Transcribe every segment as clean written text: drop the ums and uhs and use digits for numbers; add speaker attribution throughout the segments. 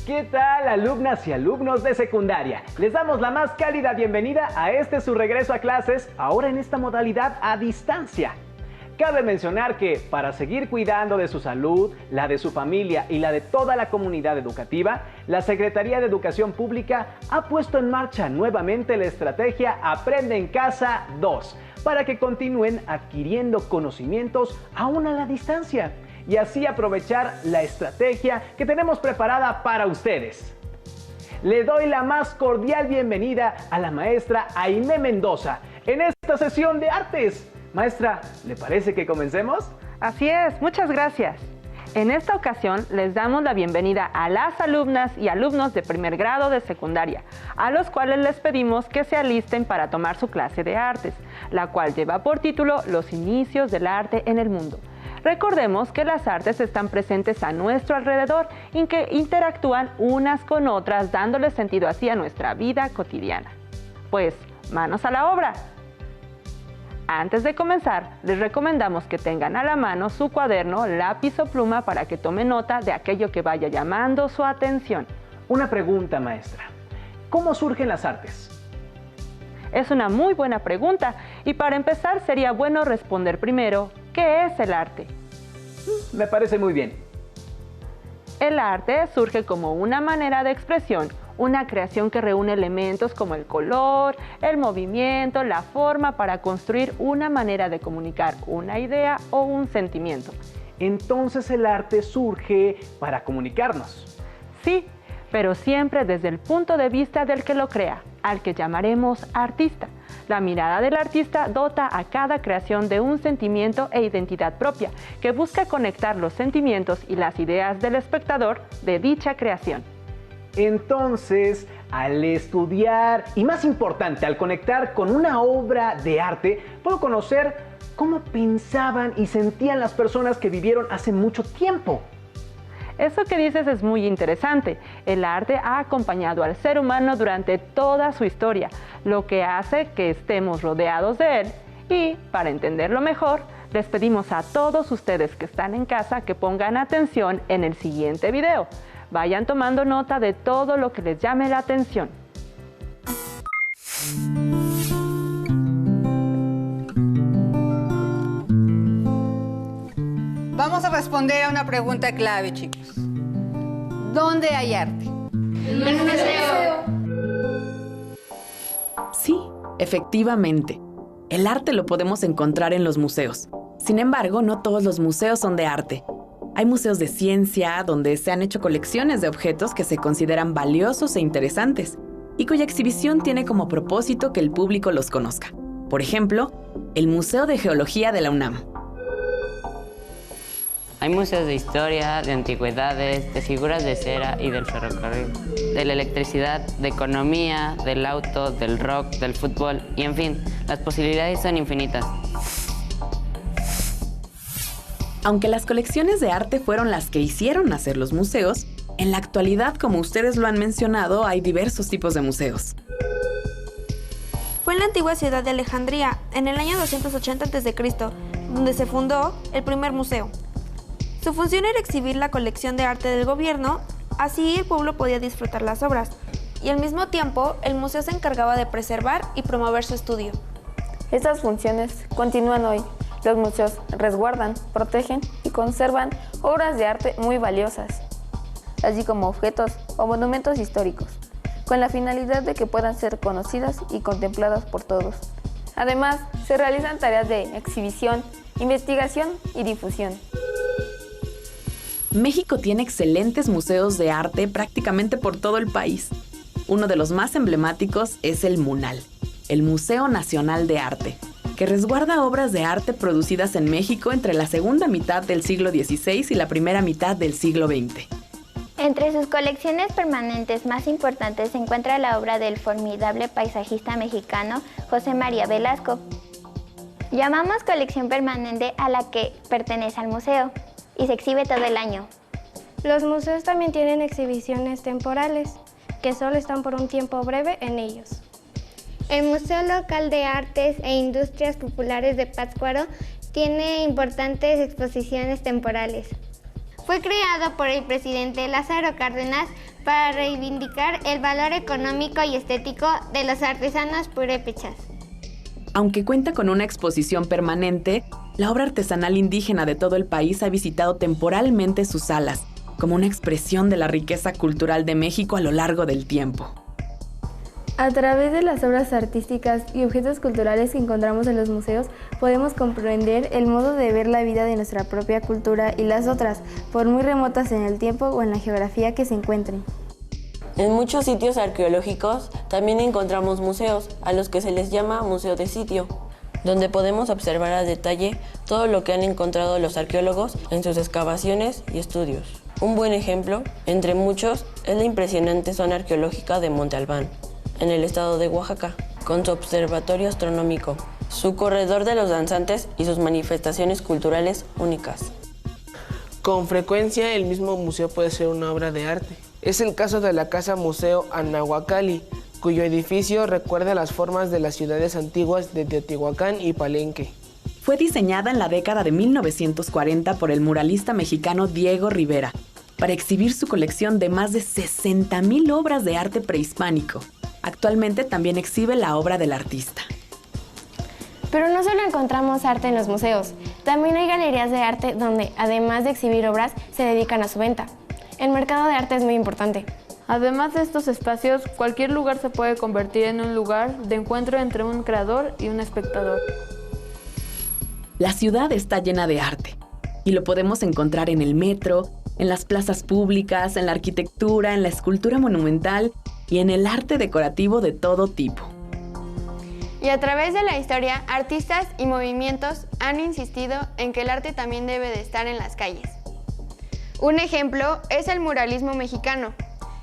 Speaker 1: ¿Qué tal, alumnas y alumnos de secundaria? Les damos la más cálida bienvenida a su regreso a clases, ahora en esta modalidad a distancia. Cabe mencionar que para seguir cuidando de su salud, la de su familia y la de toda la comunidad educativa, la Secretaría de Educación Pública ha puesto en marcha nuevamente la estrategia Aprende en Casa 2 para que continúen adquiriendo conocimientos aún a la distancia y así aprovechar la estrategia que tenemos preparada para ustedes. Le doy la más cordial bienvenida a la maestra Aimé Mendoza en esta sesión de artes. Maestra, ¿le parece que comencemos?
Speaker 2: Así es, muchas gracias. En esta ocasión les damos la bienvenida a las alumnas y alumnos de primer grado de secundaria, a los cuales les pedimos que se alisten para tomar su clase de artes, la cual lleva por título Los inicios del arte en el mundo. Recordemos que las artes están presentes a nuestro alrededor y que interactúan unas con otras, dándole sentido así a nuestra vida cotidiana. Pues, manos a la obra. Antes de comenzar, les recomendamos que tengan a la mano su cuaderno, lápiz o pluma para que tome nota de aquello que vaya llamando su atención.
Speaker 1: Una pregunta, maestra. ¿Cómo surgen las artes?
Speaker 2: Es una muy buena pregunta y para empezar sería bueno responder primero, ¿qué es el arte?
Speaker 1: Me parece muy bien.
Speaker 2: El arte surge como una manera de expresión, una creación que reúne elementos como el color, el movimiento, la forma para construir una manera de comunicar una idea o un sentimiento.
Speaker 1: Entonces el arte surge para comunicarnos.
Speaker 2: Sí, pero siempre desde el punto de vista del que lo crea, al que llamaremos artista. La mirada del artista dota a cada creación de un sentimiento e identidad propia, que busca conectar los sentimientos y las ideas del espectador de dicha creación.
Speaker 1: Entonces, al estudiar y más importante, al conectar con una obra de arte, puedo conocer cómo pensaban y sentían las personas que vivieron hace mucho tiempo.
Speaker 2: Eso que dices es muy interesante. El arte ha acompañado al ser humano durante toda su historia, lo que hace que estemos rodeados de él. Y, para entenderlo mejor, les pedimos a todos ustedes que están en casa que pongan atención en el siguiente video. Vayan tomando nota de todo lo que les llame la atención.
Speaker 3: Vamos a responder a una pregunta clave, chicos. ¿Dónde hay arte?
Speaker 4: En un museo.
Speaker 5: Sí, efectivamente. El arte lo podemos encontrar en los museos. Sin embargo, no todos los museos son de arte. Hay museos de ciencia donde se han hecho colecciones de objetos que se consideran valiosos e interesantes y cuya exhibición tiene como propósito que el público los conozca. Por ejemplo, el Museo de Geología de la UNAM.
Speaker 6: Hay museos de historia, de antigüedades, de figuras de cera y del ferrocarril, de la electricidad, de economía, del auto, del rock, del fútbol y en fin, las posibilidades son infinitas.
Speaker 5: Aunque las colecciones de arte fueron las que hicieron nacer los museos, en la actualidad, como ustedes lo han mencionado, hay diversos tipos de museos.
Speaker 4: Fue en la antigua ciudad de Alejandría, en el año 280 a.C., donde se fundó el primer museo. Su función era exhibir la colección de arte del gobierno, así el pueblo podía disfrutar las obras, y al mismo tiempo el museo se encargaba de preservar y promover su estudio.
Speaker 7: Estas funciones continúan hoy. Los museos resguardan, protegen y conservan obras de arte muy valiosas, así como objetos o monumentos históricos, con la finalidad de que puedan ser conocidas y contempladas por todos. Además, se realizan tareas de exhibición, investigación y difusión.
Speaker 5: México tiene excelentes museos de arte prácticamente por todo el país. Uno de los más emblemáticos es el MUNAL, el Museo Nacional de Arte, que resguarda obras de arte producidas en México entre la segunda mitad del siglo XVI y la primera mitad del siglo XX.
Speaker 8: Entre sus colecciones permanentes más importantes se encuentra la obra del formidable paisajista mexicano José María Velasco. Llamamos colección permanente a la que pertenece al museo y se exhibe todo el año.
Speaker 9: Los museos también tienen exhibiciones temporales, que solo están por un tiempo breve en ellos.
Speaker 10: El Museo Local de Artes e Industrias Populares de Pátzcuaro tiene importantes exposiciones temporales. fue creado por el presidente Lázaro Cárdenas para reivindicar el valor económico y estético de los artesanos purépechas.
Speaker 5: Aunque cuenta con una exposición permanente, la obra artesanal indígena de todo el país ha visitado temporalmente sus salas, como una expresión de la riqueza cultural de México a lo largo del tiempo.
Speaker 7: A través de las obras artísticas y objetos culturales que encontramos en los museos, podemos comprender el modo de ver la vida de nuestra propia cultura y las otras, por muy remotas en el tiempo o en la geografía que se encuentren.
Speaker 11: En muchos sitios arqueológicos también encontramos museos, a los que se les llama museo de sitio, donde podemos observar a detalle todo lo que han encontrado los arqueólogos en sus excavaciones y estudios. Un buen ejemplo, entre muchos, es la impresionante zona arqueológica de Monte Albán, en el estado de Oaxaca, con su observatorio astronómico, su corredor de los danzantes y sus manifestaciones culturales únicas.
Speaker 12: Con frecuencia, el mismo museo puede ser una obra de arte. Es el caso de la Casa Museo Anahuacalli, cuyo edificio recuerda las formas de las ciudades antiguas de Teotihuacán y Palenque.
Speaker 5: Fue diseñada en la década de 1940 por el muralista mexicano Diego Rivera, para exhibir su colección de más de 60,000 obras de arte prehispánico. Actualmente también exhibe la obra del artista.
Speaker 9: Pero no solo encontramos arte en los museos, también hay galerías de arte donde, además de exhibir obras, se dedican a su venta. El mercado de arte es muy importante.
Speaker 13: Además de estos espacios, cualquier lugar se puede convertir en un lugar de encuentro entre un creador y un espectador.
Speaker 5: La ciudad está llena de arte, y lo podemos encontrar en el metro, en las plazas públicas, en la arquitectura, en la escultura monumental y en el arte decorativo de todo tipo.
Speaker 14: Y a través de la historia, artistas y movimientos han insistido en que el arte también debe de estar en las calles. Un ejemplo es el muralismo mexicano,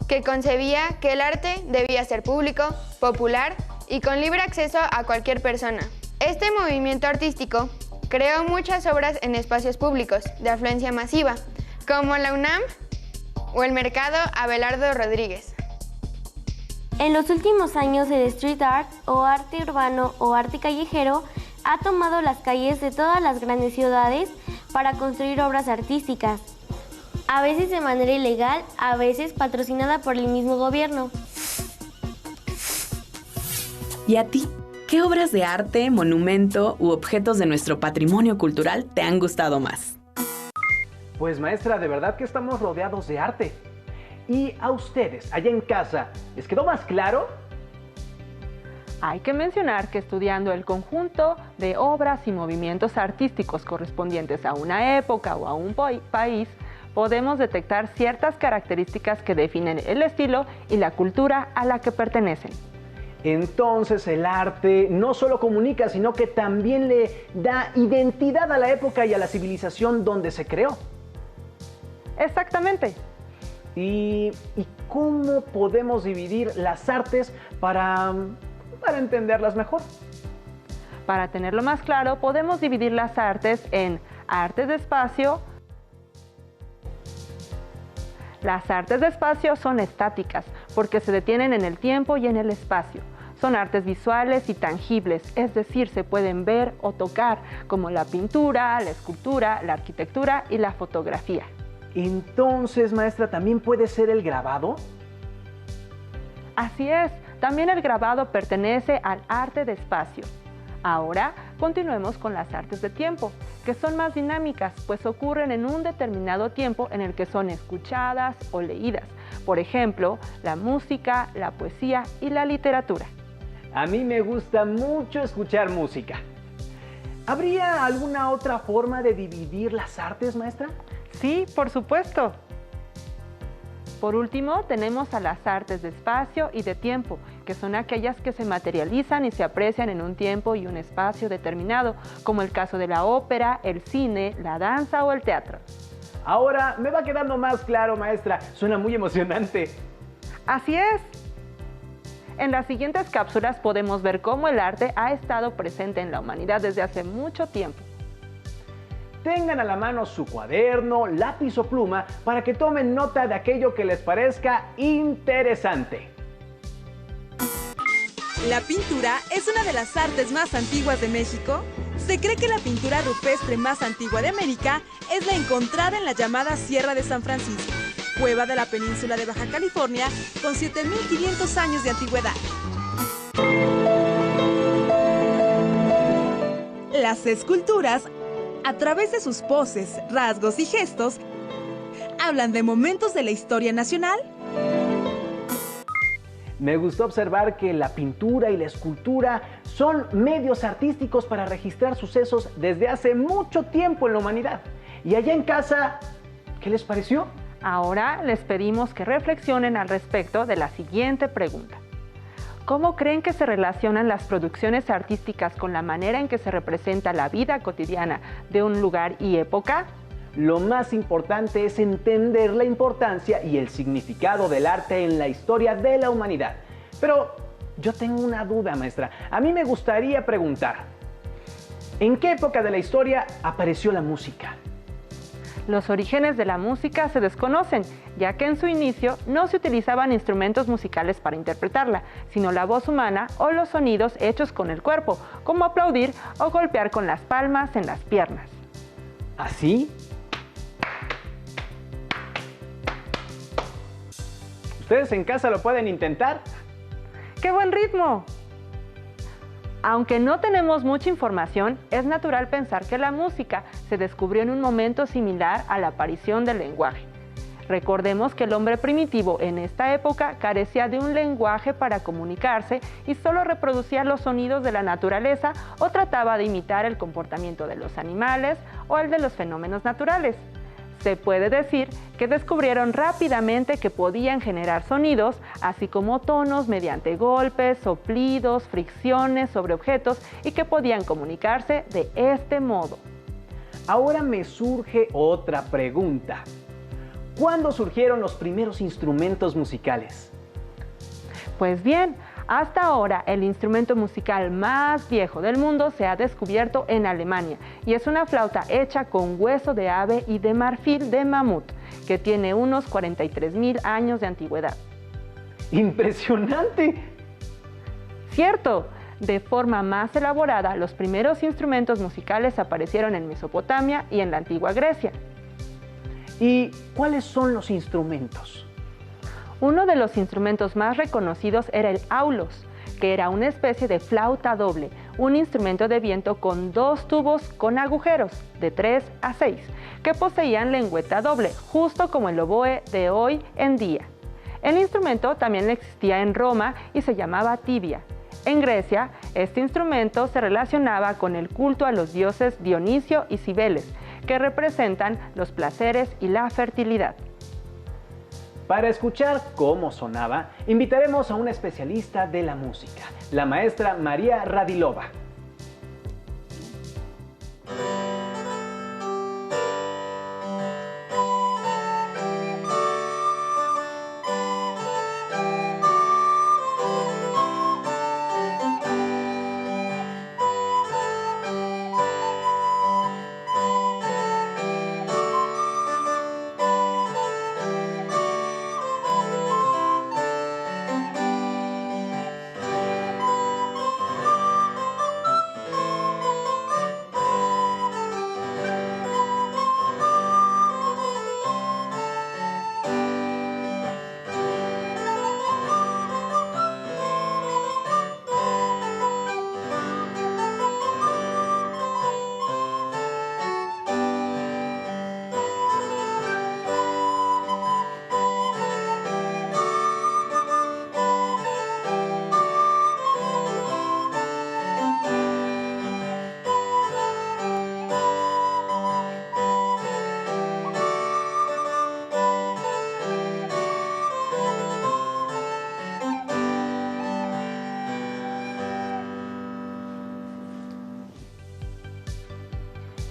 Speaker 14: que concebía que el arte debía ser público, popular y con libre acceso a cualquier persona. Este movimiento artístico creó muchas obras en espacios públicos de afluencia masiva, como la UNAM o el Mercado Abelardo Rodríguez.
Speaker 15: En los últimos años, el street art o arte urbano o arte callejero ha tomado las calles de todas las grandes ciudades para construir obras artísticas, a veces de manera ilegal, a veces patrocinada por el mismo gobierno.
Speaker 5: ¿Y a ti? ¿Qué obras de arte, monumento u objetos de nuestro patrimonio cultural te han gustado más?
Speaker 1: Pues maestra, de verdad que estamos rodeados de arte. ¿Y a ustedes, allá en casa, les quedó más claro?
Speaker 2: Hay que mencionar que estudiando el conjunto de obras y movimientos artísticos correspondientes a una época o a un país, podemos detectar ciertas características que definen el estilo y la cultura a la que pertenecen.
Speaker 1: Entonces el arte no solo comunica, sino que también le da identidad a la época y a la civilización donde se creó.
Speaker 2: Exactamente.
Speaker 1: ¿Y cómo podemos dividir las artes para entenderlas mejor?
Speaker 2: Para tenerlo más claro, podemos dividir las artes en artes de espacio. Las artes de espacio son estáticas porque se detienen en el tiempo y en el espacio. Son artes visuales y tangibles, es decir, se pueden ver o tocar, como la pintura, la escultura, la arquitectura y la fotografía.
Speaker 1: Entonces, maestra, ¿también puede ser el grabado?
Speaker 2: Así es, también el grabado pertenece al arte de espacio. Ahora, continuemos con las artes de tiempo, que son más dinámicas, pues ocurren en un determinado tiempo en el que son escuchadas o leídas. Por ejemplo, la música, la poesía y la literatura.
Speaker 1: A mí me gusta mucho escuchar música. ¿Habría alguna otra forma de dividir las artes, maestra?
Speaker 2: Sí, por supuesto. Por último, tenemos a las artes de espacio y de tiempo, que son aquellas que se materializan y se aprecian en un tiempo y un espacio determinado, como el caso de la ópera, el cine, la danza o el teatro.
Speaker 1: Ahora me va quedando más claro, maestra. Suena muy emocionante.
Speaker 2: Así es. En las siguientes cápsulas podemos ver cómo el arte ha estado presente en la humanidad desde hace mucho tiempo.
Speaker 1: Tengan a la mano su cuaderno, lápiz o pluma para que tomen nota de aquello que les parezca interesante.
Speaker 16: La pintura es una de las artes más antiguas de México. Se cree que la pintura rupestre más antigua de América es la encontrada en la llamada Sierra de San Francisco, cueva de la península de Baja California, con 7.500 años de antigüedad. Las esculturas, a través de sus poses, rasgos y gestos, hablan de momentos de la historia nacional.
Speaker 1: Me gustó observar que la pintura y la escultura son medios artísticos para registrar sucesos desde hace mucho tiempo en la humanidad. Y allá en casa, ¿qué les pareció?
Speaker 2: Ahora les pedimos que reflexionen al respecto de la siguiente pregunta. ¿Cómo creen que se relacionan las producciones artísticas con la manera en que se representa la vida cotidiana de un lugar y época?
Speaker 1: Lo más importante es entender la importancia y el significado del arte en la historia de la humanidad. Pero yo tengo una duda, maestra. A mí me gustaría preguntar, ¿en qué época de la historia apareció la música?
Speaker 2: Los orígenes de la música se desconocen, ya que en su inicio no se utilizaban instrumentos musicales para interpretarla, sino la voz humana o los sonidos hechos con el cuerpo, como aplaudir o golpear con las palmas en las piernas.
Speaker 1: ¿Así? ¿Ustedes en casa lo pueden intentar?
Speaker 2: ¡Qué buen ritmo! Aunque no tenemos mucha información, es natural pensar que la música se descubrió en un momento similar a la aparición del lenguaje. Recordemos que el hombre primitivo en esta época carecía de un lenguaje para comunicarse y solo reproducía los sonidos de la naturaleza o trataba de imitar el comportamiento de los animales o el de los fenómenos naturales. Se puede decir que descubrieron rápidamente que podían generar sonidos, así como tonos mediante golpes, soplidos, fricciones sobre objetos y que podían comunicarse de este modo.
Speaker 1: Ahora me surge otra pregunta. ¿Cuándo surgieron los primeros instrumentos musicales?
Speaker 2: Pues bien, hasta ahora el instrumento musical más viejo del mundo se ha descubierto en Alemania y es una flauta hecha con hueso de ave y de marfil de mamut, que tiene unos 43.000 años de antigüedad.
Speaker 1: ¡Impresionante!
Speaker 2: Cierto, de forma más elaborada, los primeros instrumentos musicales aparecieron en Mesopotamia y en la antigua Grecia.
Speaker 1: ¿Y cuáles son los instrumentos?
Speaker 2: Uno de los instrumentos más reconocidos era el aulos, que era una especie de flauta doble, un instrumento de viento con 2 tubos con agujeros, de 3 a 6, que poseían lengüeta doble, justo como el oboe de hoy en día. El instrumento también existía en Roma y se llamaba tibia. En Grecia, este instrumento se relacionaba con el culto a los dioses Dionisio y Cibeles, que representan los placeres y la fertilidad.
Speaker 1: Para escuchar cómo sonaba, invitaremos a una especialista de la música, la maestra María Radilova.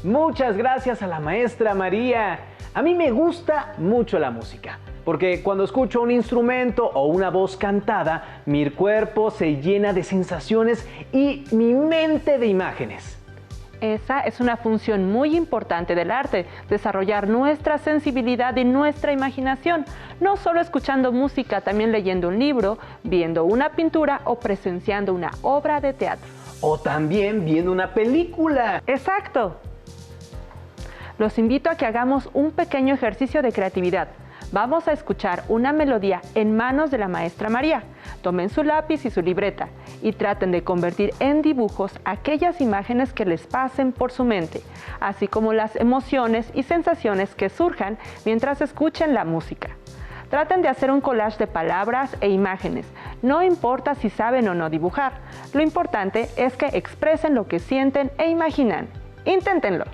Speaker 1: Muchas gracias a la maestra María. A mí me gusta mucho la música, porque cuando escucho un instrumento o una voz cantada, mi cuerpo se llena de sensaciones y mi mente de imágenes.
Speaker 2: Esa es una función muy importante del arte, desarrollar nuestra sensibilidad y nuestra imaginación, no solo escuchando música, también leyendo un libro, viendo una pintura o presenciando una obra de teatro.
Speaker 1: O también viendo una película.
Speaker 2: ¡Exacto! Los invito a que hagamos un pequeño ejercicio de creatividad. Vamos a escuchar una melodía en manos de la maestra María. Tomen su lápiz y su libreta y traten de convertir en dibujos aquellas imágenes que les pasen por su mente, así como las emociones y sensaciones que surjan mientras escuchen la música. Traten de hacer un collage de palabras e imágenes. No importa si saben o no dibujar. Lo importante es que expresen lo que sienten e imaginan. Inténtenlo.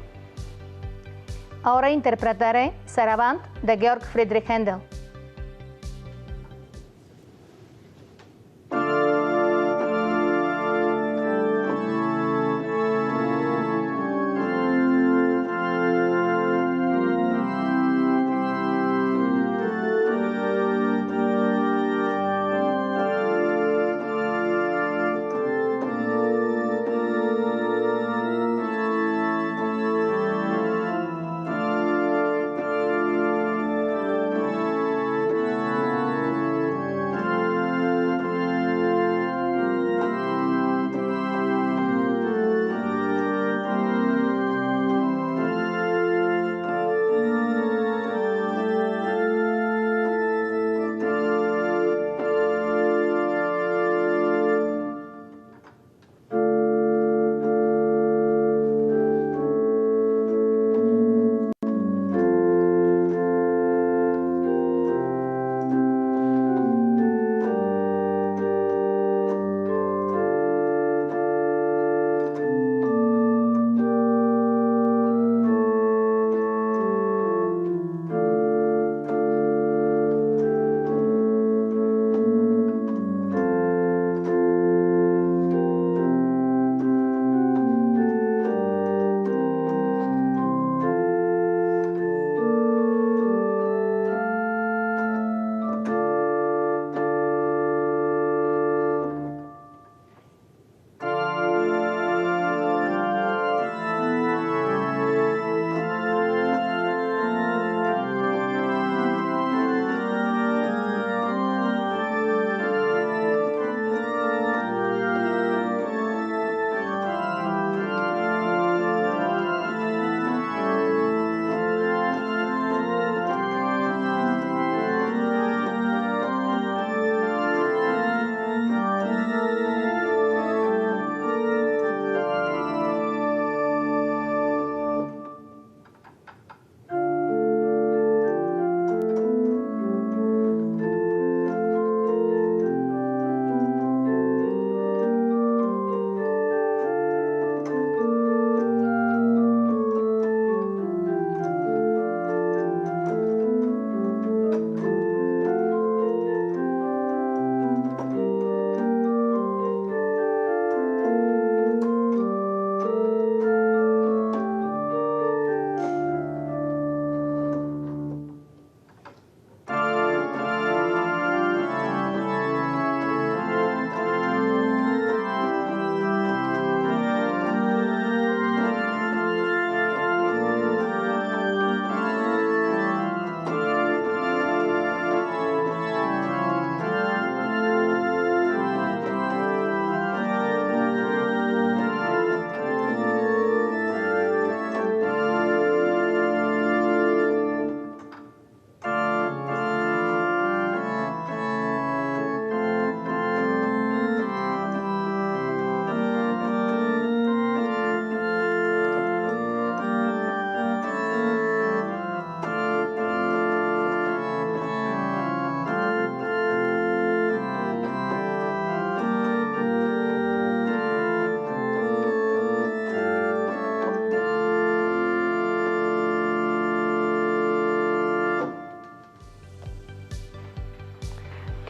Speaker 17: Ahora interpretaré Saraband de Georg Friedrich Händel.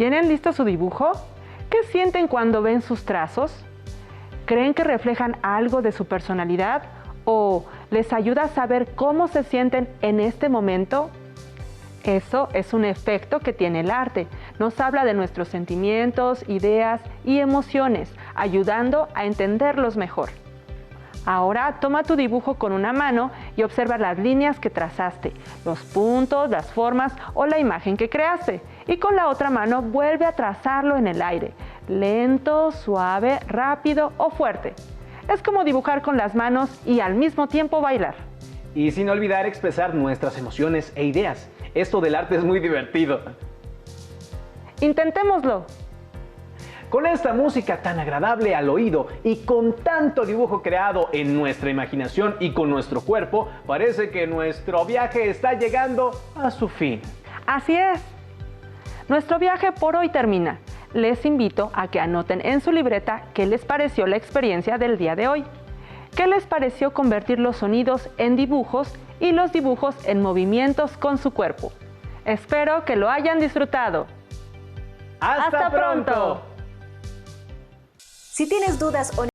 Speaker 2: ¿Tienen listo su dibujo? ¿Qué sienten cuando ven sus trazos? ¿Creen que reflejan algo de su personalidad? ¿O les ayuda a saber cómo se sienten en este momento? Eso es un efecto que tiene el arte. Nos habla de nuestros sentimientos, ideas y emociones, ayudando a entenderlos mejor. Ahora toma tu dibujo con una mano y observa las líneas que trazaste, los puntos, las formas o la imagen que creaste. Y con la otra mano vuelve a trazarlo en el aire, lento, suave, rápido o fuerte. Es como dibujar con las manos y al mismo tiempo bailar.
Speaker 1: Y sin olvidar expresar nuestras emociones e ideas. Esto del arte es muy divertido.
Speaker 2: Intentémoslo.
Speaker 1: Con esta música tan agradable al oído y con tanto dibujo creado en nuestra imaginación y con nuestro cuerpo, parece que nuestro viaje está llegando a su fin.
Speaker 2: Así es. Nuestro viaje por hoy termina. Les invito a que anoten en su libreta qué les pareció la experiencia del día de hoy. ¿Qué les pareció convertir los sonidos en dibujos y los dibujos en movimientos con su cuerpo? Espero que lo hayan disfrutado.
Speaker 1: ¡Hasta pronto!
Speaker 18: Si tienes dudas o